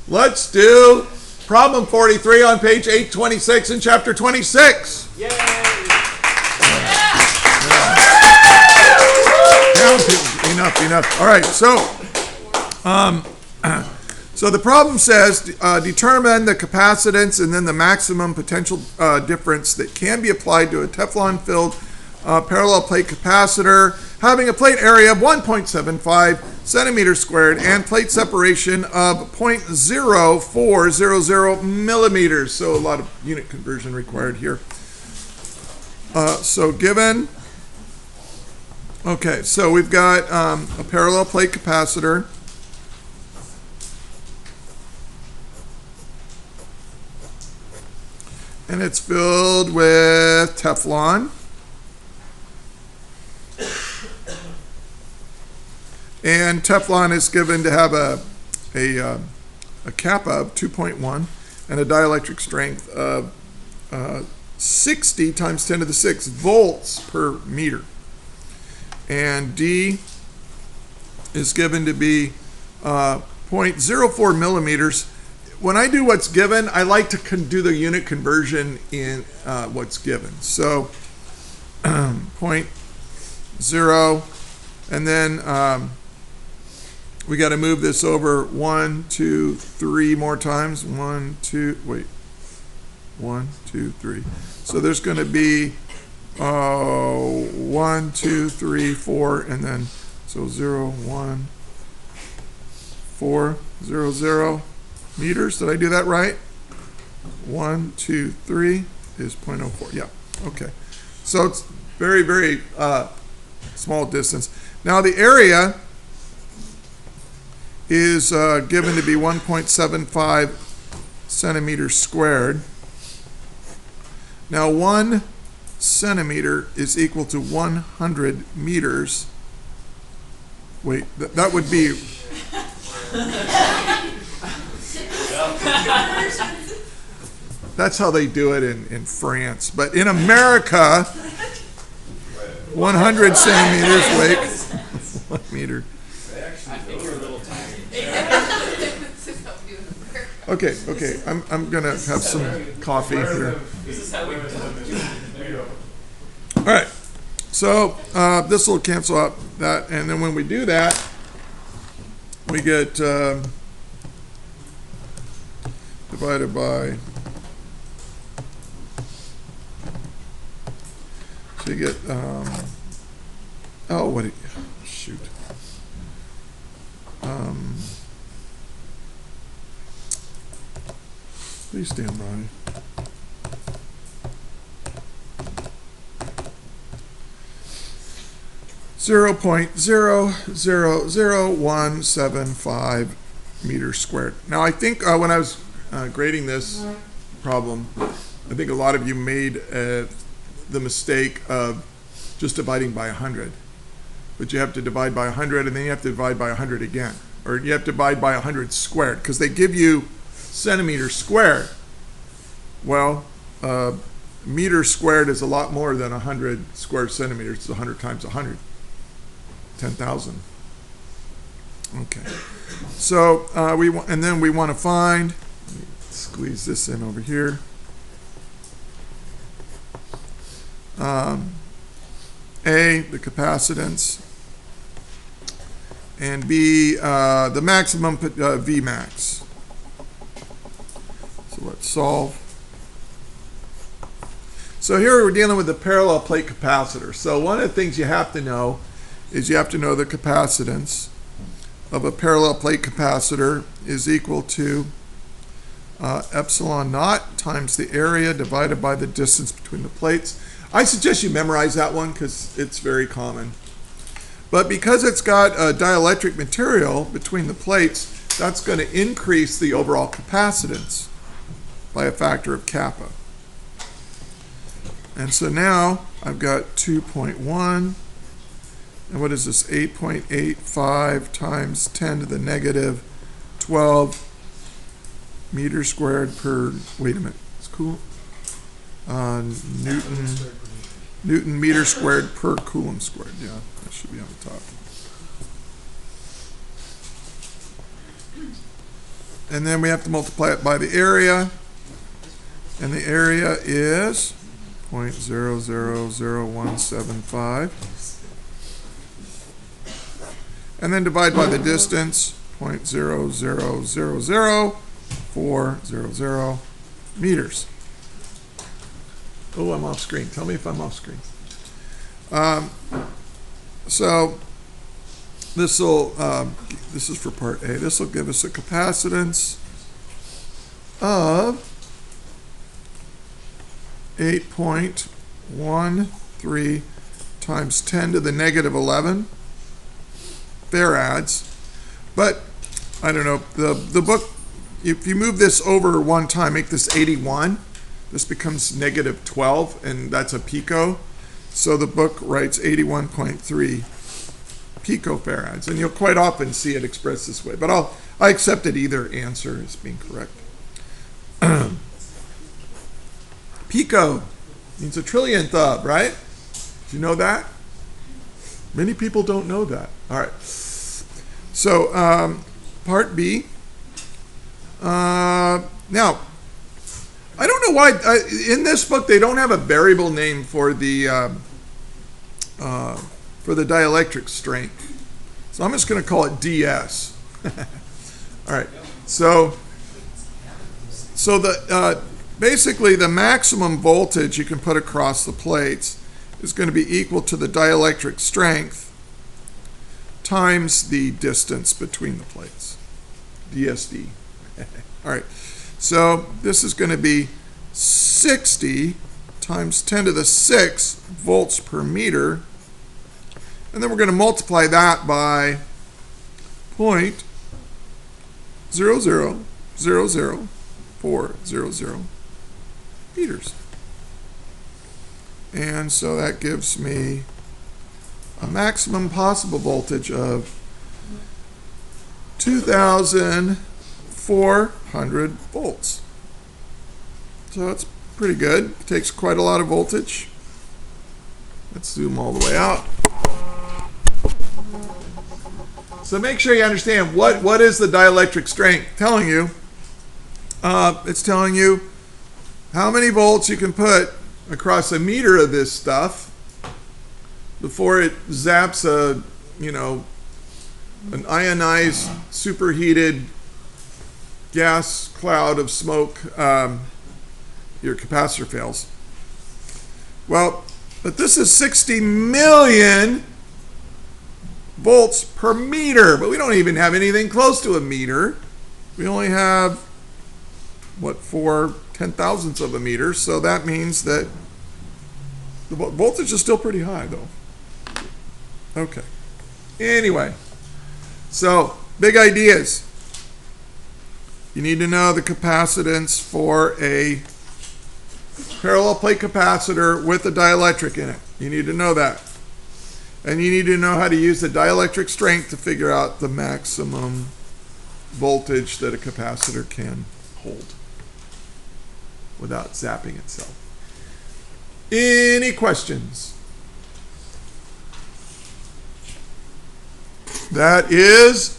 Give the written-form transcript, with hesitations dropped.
Let's do problem 43 on page 826 in chapter 26. Yay! Enough. All right, so the problem says determine the capacitance and then the maximum potential difference that can be applied to a Teflon-filled parallel plate capacitor having a plate area of 1.75 centimeters squared and plate separation of 0.0400 millimeters. So a lot of unit conversion required here. So given, okay, so we've got a parallel plate capacitor. And it's filled with Teflon. And Teflon is given to have a kappa of 2.1 and a dielectric strength of 60 times 10 to the 6 volts per meter. And D is given to be 0.04 millimeters. When I do what's given, I like to do the unit conversion in what's given. So 0.0, and then we got to move this over 1, 2, 3 more times. 1, 2, 3. So there's going to be 1, 2, 3, 4, and then so 0, 1, 4, 0, 0 meters. Did I do that right? 1, 2, 3 is 0.04. Yeah. Okay. So it's very, very small distance. Now the area is given to be 1.75 centimeters squared. Now 1 centimeter is equal to 100 meters. Wait, that would be... That's how they do it in France. But in America, 100 centimeters, wait, 1 meter. Okay, I'm going to have some coffee here. All right, so this will cancel out that, and then when we do that, we get divided by, so you get, shoot. Please stand by. .0.000175 meters squared. Now I think when I was grading this problem, I think a lot of you made the mistake of just dividing by 100. But you have to divide by 100 and then you have to divide by 100 again. Or you have to divide by 100 squared because they give you centimeters squared. Well, meter squared is a lot more than 100 square centimeters. It's 100 times 100. 10,000. Okay. So we want to find. Let me squeeze this in over here. A, the capacitance, and B, the maximum V max. So let's solve. So here we're dealing with the parallel plate capacitor. So one of the things you have to know is you have to know the capacitance of a parallel plate capacitor is equal to epsilon naught times the area divided by the distance between the plates. I suggest you memorize that one because it's very common. But because it's got a dielectric material between the plates, that's going to increase the overall capacitance by a factor of kappa. And so now I've got 2.1, and what is this, 8.85 times 10 to the negative 12 meters squared per, wait a minute, it's cool, Newton meter squared per Coulomb squared. Yeah, that should be on the top. and then we have to multiply it by the area, and the area is 0.000175, and then divide by the distance, 0.0000400 meters. Oh, I'm off screen. Tell me if I'm off screen. So this is for part A. This will give us a capacitance of 8.13 times 10 to the negative 11 farads. But I don't know, the book, if you move this over one time, make this 81, this becomes negative 12, and that's a pico. So the book writes 81.3 picofarads, and you'll quite often see it expressed this way. But I accepted either answer as being correct. Pico means a trillionth of, right? Do you know that? Many people don't know that. All right. So part B. Now, I don't know why in this book they don't have a variable name for the dielectric strength. So I'm just going to call it DS. All right. So the basically the maximum voltage you can put across the plates is going to be equal to the dielectric strength times the distance between the plates, DSD. All right, so this is going to be 60 times 10 to the 6 volts per meter, and then we're going to multiply that by 0.0000400 meters. And so that gives me a maximum possible voltage of 2,400 volts. So that's pretty good. It takes quite a lot of voltage. Let's zoom all the way out. So make sure you understand what is the dielectric strength telling you. It's telling you how many volts you can put across a meter of this stuff before it zaps an ionized, superheated gas cloud of smoke. Your capacitor fails. Well, but this is 60 million volts per meter, but we don't even have anything close to a meter. We only have, what, 4/10,000ths of a meter, so that means that the voltage is still pretty high, though. Okay. Anyway, so big ideas. You need to know the capacitance for a parallel plate capacitor with a dielectric in it. You need to know that. And you need to know how to use the dielectric strength to figure out the maximum voltage that a capacitor can hold without zapping itself. Any questions? That is